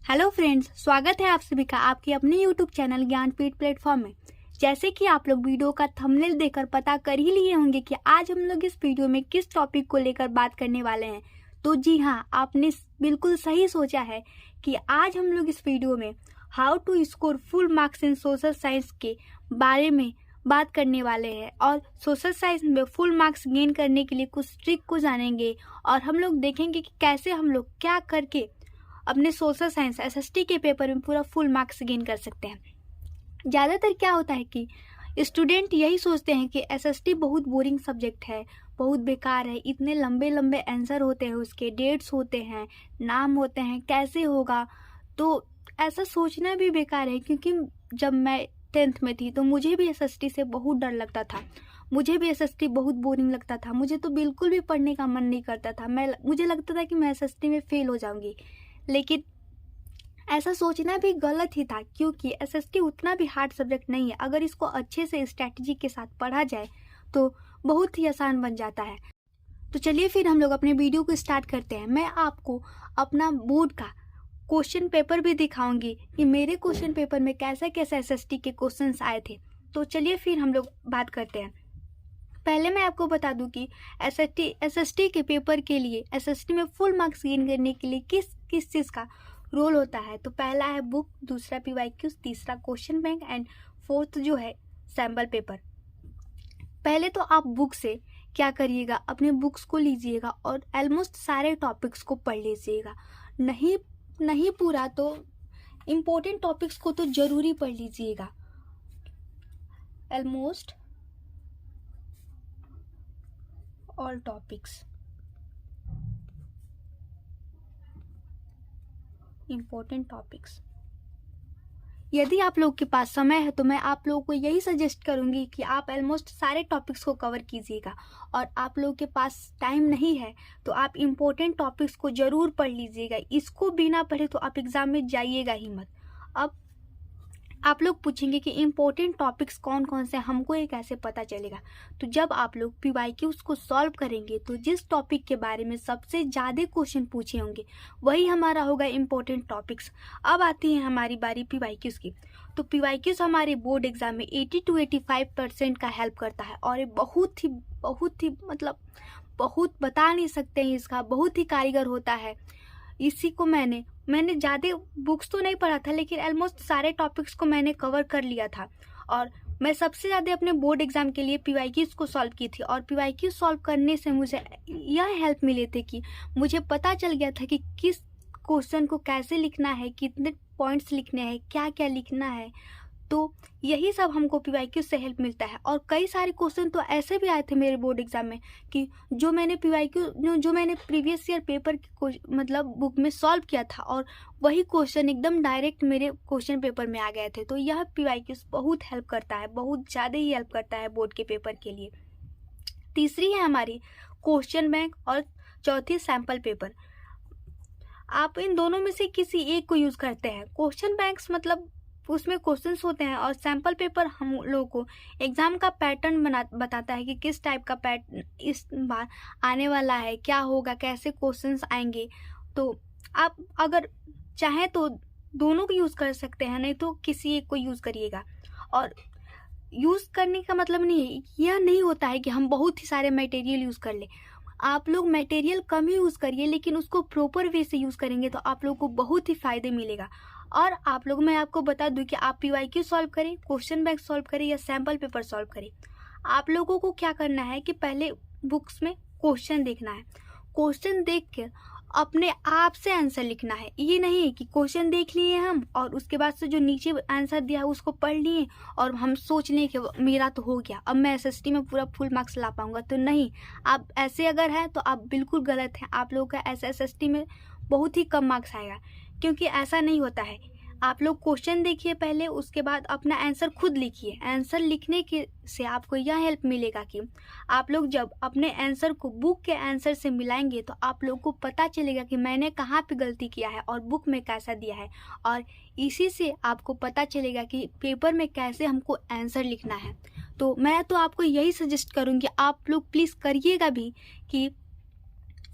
Hello friends, स्वागत है आप सभी का आपके अपने यूट्यूब चैनल ज्ञानपीठ प्लेटफॉर्म में। जैसे कि आप लोग वीडियो का थंबनेल देखकर पता कर ही लिए होंगे कि आज हम लोग इस वीडियो में किस टॉपिक को लेकर बात करने वाले हैं। तो जी हाँ, आपने बिल्कुल सही सोचा है कि आज हम लोग इस वीडियो में how to score full marks in social science के बारे में बात करने वाले हैं। और सोशल साइंस में फुल मार्क्स गेन करने के लिए कुछ ट्रिक को जानेंगे और हम लोग देखेंगे कि कैसे हम लोग क्या करके अपने सोशल साइंस एसएसटी के पेपर में पूरा फुल मार्क्स गेन कर सकते हैं। ज़्यादातर क्या होता है कि स्टूडेंट यही सोचते हैं कि एसएसटी बहुत बोरिंग सब्जेक्ट है, बहुत बेकार है, इतने लंबे लंबे आंसर होते हैं, उसके डेट्स होते हैं, नाम होते हैं, कैसे होगा। तो ऐसा सोचना भी बेकार है, क्योंकि जब मैं 10th में थी तो मुझे भी एसएसटी से बहुत डर लगता था। मुझे भी एसएसटी बहुत बोरिंग लगता था। मुझे तो बिल्कुल भी पढ़ने का मन नहीं करता था। मुझे लगता था कि मैं एसएसटी में फेल हो जाऊंगी। लेकिन ऐसा सोचना भी गलत ही था, क्योंकि एसएसटी उतना भी हार्ड सब्जेक्ट नहीं है। अगर इसको अच्छे से स्ट्रैटेजी के साथ पढ़ा जाए तो बहुत ही आसान बन जाता है। तो चलिए फिर हम लोग अपने वीडियो को स्टार्ट करते हैं। मैं आपको अपना बोर्ड का क्वेश्चन पेपर भी दिखाऊंगी कि मेरे क्वेश्चन पेपर में कैसे कैसे एसएसटी के क्वेश्चंस आए थे। तो चलिए फिर हम लोग बात करते हैं। पहले मैं आपको बता दूं कि एसएसटी के पेपर के लिए, एसएसटी में फुल मार्क्स गेन करने के लिए किस किस चीज़ का रोल होता है। तो पहला है बुक, दूसरा पीवाईक्यूज, तीसरा क्वेश्चन बैंक एंड फोर्थ जो है सैम्पल पेपर। पहले तो आप बुक से क्या करिएगा, अपने बुक्स को लीजिएगा और ऑलमोस्ट सारे टॉपिक्स को पढ़ लीजिएगा। नहीं पूरा तो इम्पोर्टेंट टॉपिक्स को तो जरूरी पढ़ लीजिएगा। Almost all topics, important topics. यदि आप लोग के पास समय है तो मैं आप लोगों को यही सजेस्ट करूंगी कि आप ऑलमोस्ट सारे टॉपिक्स को कवर कीजिएगा। और आप लोगों के पास टाइम नहीं है तो आप इम्पोर्टेंट टॉपिक्स को ज़रूर पढ़ लीजिएगा। इसको बिना पढ़े तो आप एग्ज़ाम में जाइएगा ही मत। अब आप लोग पूछेंगे कि इम्पोर्टेंट टॉपिक्स कौन कौन से, हमको ये कैसे पता चलेगा। तो जब आप लोग पीवाईक्यूज को सॉल्व करेंगे तो जिस टॉपिक के बारे में सबसे ज़्यादा क्वेश्चन पूछे होंगे वही हमारा होगा इम्पोर्टेंट टॉपिक्स। अब आती है हमारी बारी पीवाईक्यूज की। तो पीवाईक्यूज हमारे बोर्ड एग्जाम में 80 to 85% का हेल्प करता है। और ये बहुत ही मतलब बहुत बता नहीं सकते हैं इसका, बहुत ही कारीगर होता है। इसी को मैंने ज़्यादा बुक्स तो नहीं पढ़ा था, लेकिन ऑलमोस्ट सारे टॉपिक्स को मैंने कवर कर लिया था। और मैं सबसे ज़्यादा अपने बोर्ड एग्जाम के लिए पीवाईक्यूज को सॉल्व की थी। और पीवाईक्यूज सॉल्व करने से मुझे यह हेल्प मिले थे कि मुझे पता चल गया था कि किस क्वेश्चन को कैसे लिखना है, कितने पॉइंट्स लिखने हैं, क्या क्या लिखना है। तो यही सब हमको पीवाईक्यू से हेल्प मिलता है। और कई सारे क्वेश्चन तो ऐसे भी आए थे मेरे बोर्ड एग्जाम में कि जो मैंने प्रीवियस ईयर पेपर मतलब बुक में सॉल्व किया था और वही क्वेश्चन एकदम डायरेक्ट मेरे क्वेश्चन पेपर में आ गए थे। तो यह पीवाईक्यू बहुत हेल्प करता है, बहुत ज़्यादा ही हेल्प करता है बोर्ड के पेपर के लिए। तीसरी है हमारी क्वेश्चन बैंक और चौथी सैम्पल पेपर। आप इन दोनों में से किसी एक को यूज़ करते हैं। क्वेश्चन बैंक्स मतलब उसमें क्वेश्चंस होते हैं और सैम्पल पेपर हम लोगों को एग्ज़ाम का पैटर्न बताता है कि किस टाइप का पैटर्न इस बार आने वाला है, क्या होगा, कैसे क्वेश्चंस आएंगे। तो आप अगर चाहें तो दोनों को यूज़ कर सकते हैं, नहीं तो किसी एक को यूज़ करिएगा। और यूज़ करने का मतलब यह नहीं होता है कि हम बहुत ही सारे मटेरियल यूज़ कर लें। आप लोग मटेरियल कम ही यूज़ करिए, लेकिन उसको प्रॉपर वे से यूज़ करेंगे तो आप लोगों को बहुत ही फ़ायदे मिलेगा। और मैं आपको बता दूं कि आप पीवाईक्यू सॉल्व करें, क्वेश्चन बैंक सॉल्व करें या सैम्पल पेपर सॉल्व करें, आप लोगों को क्या करना है कि पहले बुक्स में क्वेश्चन देखना है। क्वेश्चन देख कर अपने आप से आंसर लिखना है। ये नहीं है कि क्वेश्चन देख लिए हम और उसके बाद से जो नीचे आंसर दिया है उसको पढ़ लिए और हम सोच लें कि मेरा तो हो गया, अब मैं एसएसटी में पूरा फुल मार्क्स ला पाऊंगा। तो नहीं, आप ऐसे अगर हैं तो आप बिल्कुल गलत हैं। आप लोगों का एसएसटी में बहुत ही कम मार्क्स आएगा, क्योंकि ऐसा नहीं होता है। आप लोग क्वेश्चन देखिए पहले, उसके बाद अपना आंसर खुद लिखिए। आंसर लिखने के से आपको यह हेल्प मिलेगा कि आप लोग जब अपने आंसर को बुक के आंसर से मिलाएंगे तो आप लोग को पता चलेगा कि मैंने कहाँ पे गलती किया है और बुक में कैसा दिया है। और इसी से आपको पता चलेगा कि पेपर में कैसे हमको आंसर लिखना है। तो मैं तो आपको यही सजेस्ट करूँगी, आप लोग प्लीज़ करिएगा भी कि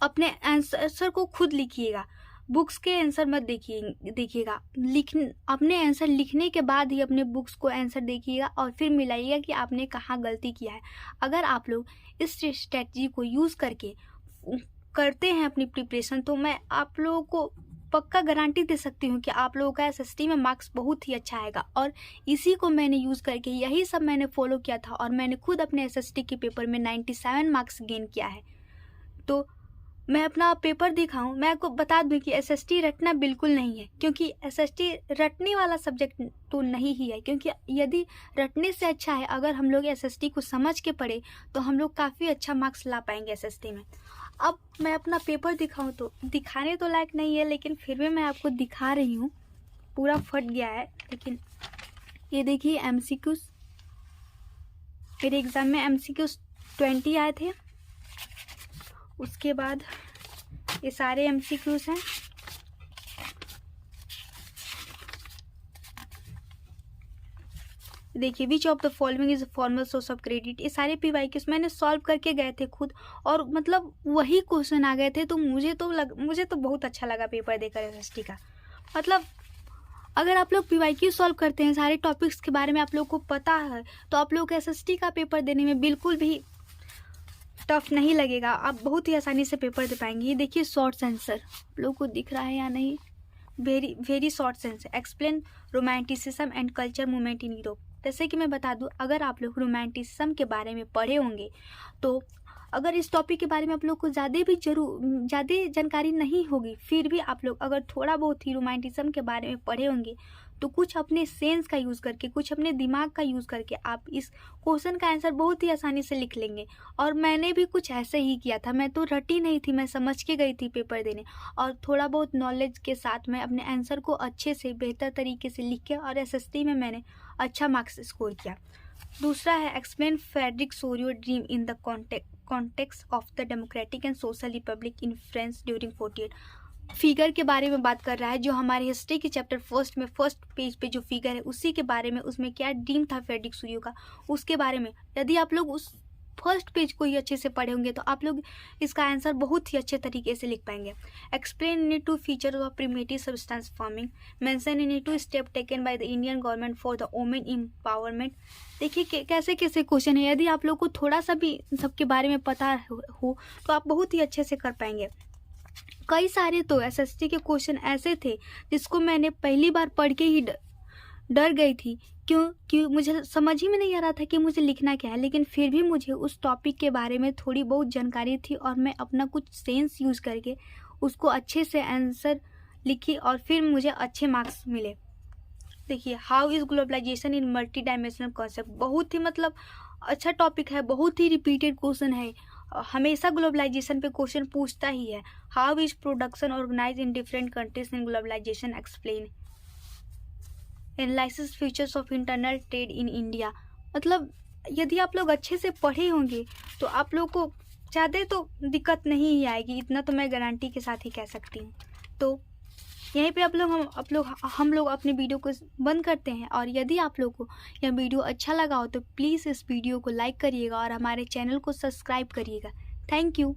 अपने आंसर को खुद लिखिएगा। बुक्स के आंसर मत देखिएगा। अपने आंसर लिखने के बाद ही अपने बुक्स को आंसर देखिएगा और फिर मिलाइएगा कि आपने कहाँ गलती किया है। अगर आप लोग इस स्ट्रेटजी को यूज़ करके करते हैं अपनी प्रिपरेशन, तो मैं आप लोगों को पक्का गारंटी दे सकती हूँ कि आप लोगों का एसएसटी में मार्क्स बहुत ही अच्छा आएगा। और इसी को मैंने यूज़ करके यही सब मैंने फॉलो किया था और मैंने खुद अपने एसएसटी के पेपर में 97 मार्क्स गेन किया है। तो मैं अपना पेपर दिखाऊं, मैं आपको बता दूं कि एसएसटी रटना बिल्कुल नहीं है, क्योंकि एसएसटी रटने वाला सब्जेक्ट तो नहीं ही है। क्योंकि यदि रटने से अच्छा है अगर हम लोग एसएसटी को समझ के पढ़े तो हम लोग काफ़ी अच्छा मार्क्स ला पाएंगे एसएसटी में। अब मैं अपना पेपर दिखाऊं तो दिखाने तो लायक नहीं है, लेकिन फिर भी मैं आपको दिखा रही हूँ। पूरा फट गया है, लेकिन ये देखिए एमसीक्यूज। मेरे एग्ज़ाम में एमसीक्यूज 20 आए थे। उसके बाद ये सारे एमसीक्यूज हैं। देखिए which of the following is formal source of credit. ये सारे पीवाईक्यूज मैंने सॉल्व करके गए थे खुद, और मतलब वही क्वेश्चन आ गए थे। तो मुझे तो बहुत अच्छा लगा पेपर देकर एसएसटी का। मतलब अगर आप लोग पीवाईक्यू सॉल्व करते हैं, सारे टॉपिक्स के बारे में आप लोग को पता है, तो आप लोग एसएसटी का पेपर देने में बिल्कुल भी टफ नहीं लगेगा। आप बहुत ही आसानी से पेपर दे पाएंगे। ये देखिए शॉर्ट आंसर आप लोग को दिख रहा है या नहीं, very short answer. Explain romanticism and culture movement in Europe. जैसे कि मैं बता दूं, अगर आप लोग रोमांटिसिज्म के बारे में पढ़े होंगे, तो अगर इस टॉपिक के बारे में आप लोग को ज़्यादा जानकारी नहीं होगी, फिर भी आप लोग अगर थोड़ा बहुत ही रोमांटिसिज्म के बारे में पढ़े होंगे, तो कुछ अपने सेंस का यूज़ करके, कुछ अपने दिमाग का यूज़ करके आप इस क्वेश्चन का आंसर बहुत ही आसानी से लिख लेंगे। और मैंने भी कुछ ऐसे ही किया था। मैं तो रटी नहीं थी, मैं समझ के गई थी पेपर देने, और थोड़ा बहुत नॉलेज के साथ मैं अपने आंसर को अच्छे से बेहतर तरीके से लिख के और एसएसटी में मैंने अच्छा मार्क्स स्कोर किया। दूसरा है explain Frederick Sorio dream in the context of the democratic and social Republic in France during 48। Figure के बारे में बात कर रहा है, जो हमारे हिस्ट्री के चैप्टर फर्स्ट में फर्स्ट पेज पे जो फिगर है उसी के बारे में, उसमें क्या ड्रीम था फ्रेडरिक सोरियो का, उसके बारे में। यदि आप लोग उस फर्स्ट पेज को ही अच्छे से पढ़े होंगे तो आप लोग इसका आंसर बहुत ही अच्छे तरीके से लिख पाएंगे। Explain in 2 features of primitive substance farming. Mention in 2 step taken by the Indian government for the women empowerment. देखिए कैसे कैसे क्वेश्चन है। यदि आप लोग को थोड़ा सा भी सबके बारे में पता हो तो आप बहुत ही अच्छे से कर पाएंगे। कई सारे तो एसएसटी के क्वेश्चन ऐसे थे जिसको मैंने पहली बार पढ़ के ही डर गई थी, क्यों मुझे समझ ही में नहीं आ रहा था कि मुझे लिखना क्या है। लेकिन फिर भी मुझे उस टॉपिक के बारे में थोड़ी बहुत जानकारी थी और मैं अपना कुछ सेंस यूज़ करके उसको अच्छे से आंसर लिखी और फिर मुझे अच्छे मार्क्स मिले। देखिए how is globalisation in multi dimensional concept. बहुत ही मतलब अच्छा टॉपिक है, बहुत ही रिपीटेड क्वेश्चन है, हमेशा ग्लोबलाइजेशन पे क्वेश्चन पूछता ही है। How is production organise in different countries in globalisation explain. Analysis features of internal trade in India. मतलब यदि आप लोग अच्छे से पढ़े होंगे तो आप लोग को ज़्यादा तो दिक्कत नहीं ही आएगी, इतना तो मैं गारंटी के साथ ही कह सकती हूँ। तो यहीं पे हम लोग अपने वीडियो को बंद करते हैं। और यदि आप लोग को यह वीडियो अच्छा लगा हो तो प्लीज़ इस वीडियो को लाइक करिएगा और हमारे चैनल को सब्सक्राइब करिएगा। Thank you.